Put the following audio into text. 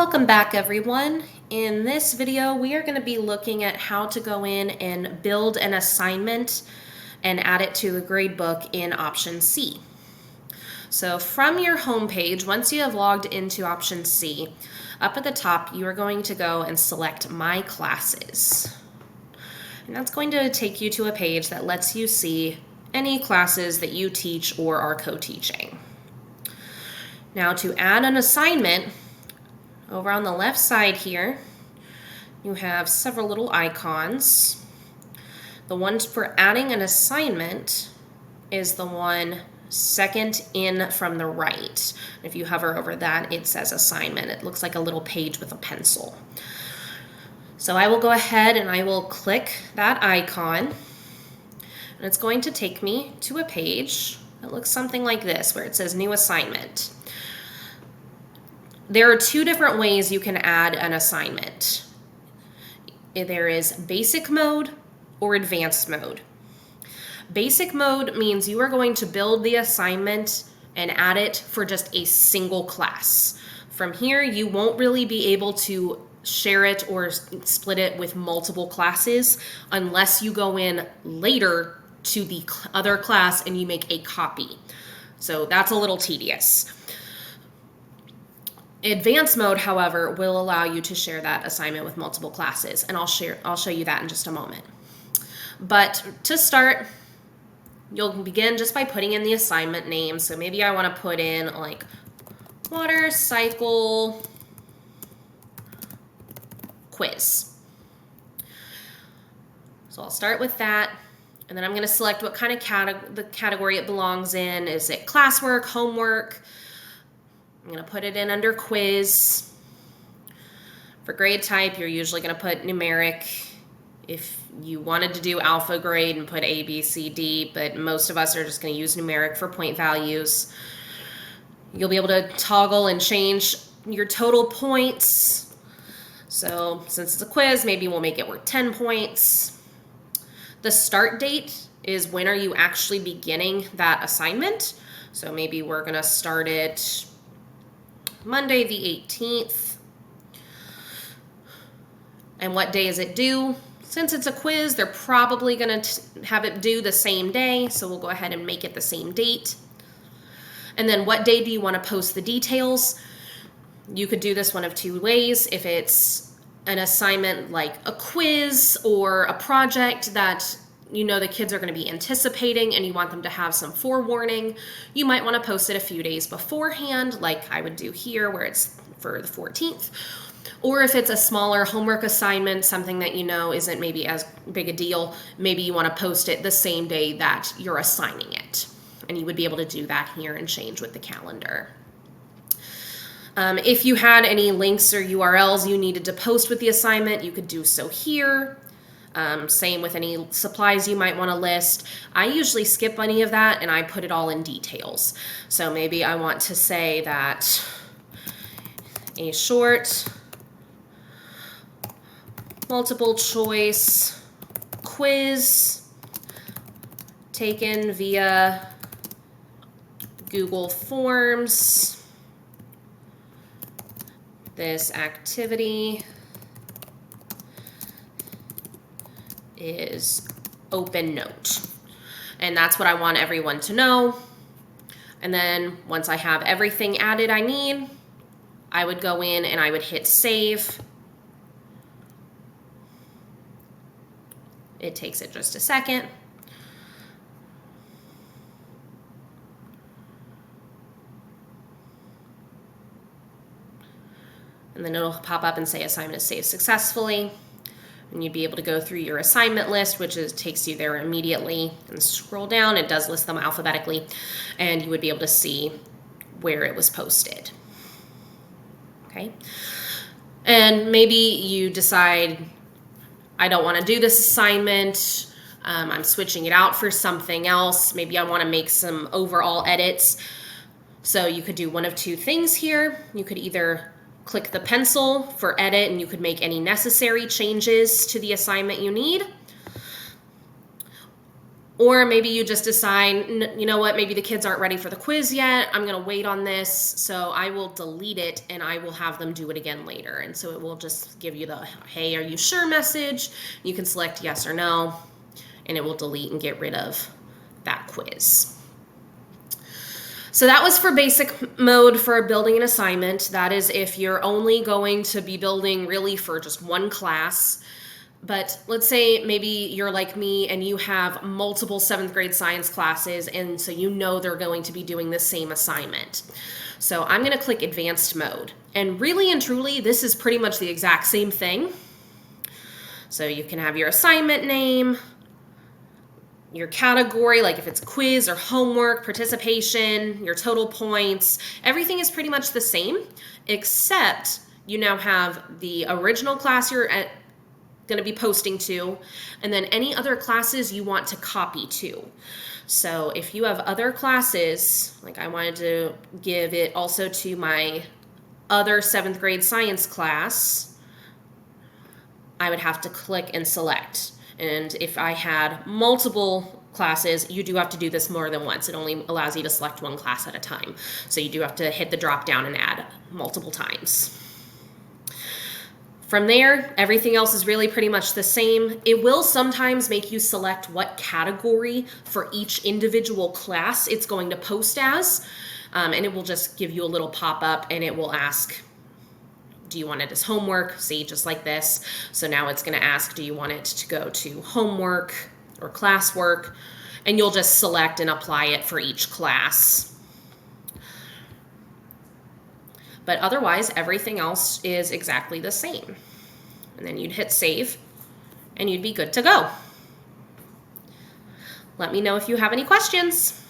Welcome back, everyone. In this video, we are going to be looking at how to go in and build an assignment and add it to the gradebook in option C. So from your home page, once you have logged into option C, up at the top, you are going to go and select My Classes. And that's going to take you to a page that lets you see any classes that you teach or are co-teaching. Now, to add an assignment, over on the left side here, you have several little icons. The one for adding an assignment is the one second in from the right. If you hover over that, it says assignment. It looks like a little page with a pencil. So I will go ahead and I will click that icon, and it's going to take me to a page that looks something like this, where it says new assignment. There are two different ways you can add an assignment. There is basic mode or advanced mode. Basic mode means you are going to build the assignment and add it for just a single class. From here, you won't really be able to share it or split it with multiple classes unless you go in later to the other class and you make a copy. So that's a little tedious. Advanced mode, however, will allow you to share that assignment with multiple classes, and I'll show you that in just a moment. But to start, you'll begin just by putting in the assignment name. So maybe I want to put in like water cycle quiz. So I'll start with that, and then I'm going to select what kind of the category it belongs in. Is it classwork, homework? I'm going to put it in under quiz. For grade type, you're usually going to put numeric. If you wanted to do alpha grade and put A, B, C, D, but most of us are just going to use numeric for point values. You'll be able to toggle and change your total points. So since it's a quiz, maybe we'll make it worth 10 points. The start date is when are you actually beginning that assignment. So maybe we're going to start it Monday the 18th. And what day is it due? Since it's a quiz, they're probably going to have it due the same day, so we'll go ahead and make it the same date. And then what day do you want to post the details? You could do this one of two ways. If it's an assignment like a quiz or a project that you know the kids are going to be anticipating and you want them to have some forewarning, you might want to post it a few days beforehand, like I would do here where it's for the 14th. Or if it's a smaller homework assignment, something that you know isn't maybe as big a deal, maybe you want to post it the same day that you're assigning it. And you would be able to do that here and change with the calendar. If you had any links or URLs you needed to post with the assignment, you could do so here. Same with any supplies you might want to list. I usually skip any of that and I put it all in details. So maybe I want to say that a short multiple choice quiz taken via Google Forms. This activity is open note. And that's what I want everyone to know. And then once I have everything added I need, I would go in and I would hit save. It takes it just a second. And then it'll pop up and say assignment is saved successfully. And you'd be able to go through your assignment list, which takes you there immediately, and scroll down. It does list them alphabetically, and you would be able to see where it was posted. Okay. And maybe you decide, I don't want to do this assignment. I'm switching it out for something else. Maybe I want to make some overall edits. So you could do one of two things here. You could either click the pencil for edit and you could make any necessary changes to the assignment you need. Or maybe you just decide, you know what, maybe the kids aren't ready for the quiz yet. I'm going to wait on this. So I will delete it and I will have them do it again later. And so it will just give you the, hey, are you sure message? You can select yes or no, and it will delete and get rid of that quiz. So that was for basic mode for building an assignment. That is if you're only going to be building really for just one class. But let's say maybe you're like me and you have multiple 7th grade science classes, and so you know they're going to be doing the same assignment. So I'm going to click advanced mode. And really and truly, this is pretty much the exact same thing. So you can have your assignment name, your category, like if it's quiz or homework, participation, your total points, everything is pretty much the same, except you now have the original class you're going to be posting to, and then any other classes you want to copy to. So if you have other classes, like I wanted to give it also to my other 7th grade science class, I would have to click and select. And if I had multiple classes, you do have to do this more than once. It only allows you to select one class at a time. So you do have to hit the drop down and add multiple times. From there, everything else is really pretty much the same. It will sometimes make you select what category for each individual class it's going to post as, and it will just give you a little pop-up and it will ask, do you want it as homework? See, just like this. So now it's going to ask, do you want it to go to homework or classwork? And you'll just select and apply it for each class. But otherwise, everything else is exactly the same. And then you'd hit save, and you'd be good to go. Let me know if you have any questions.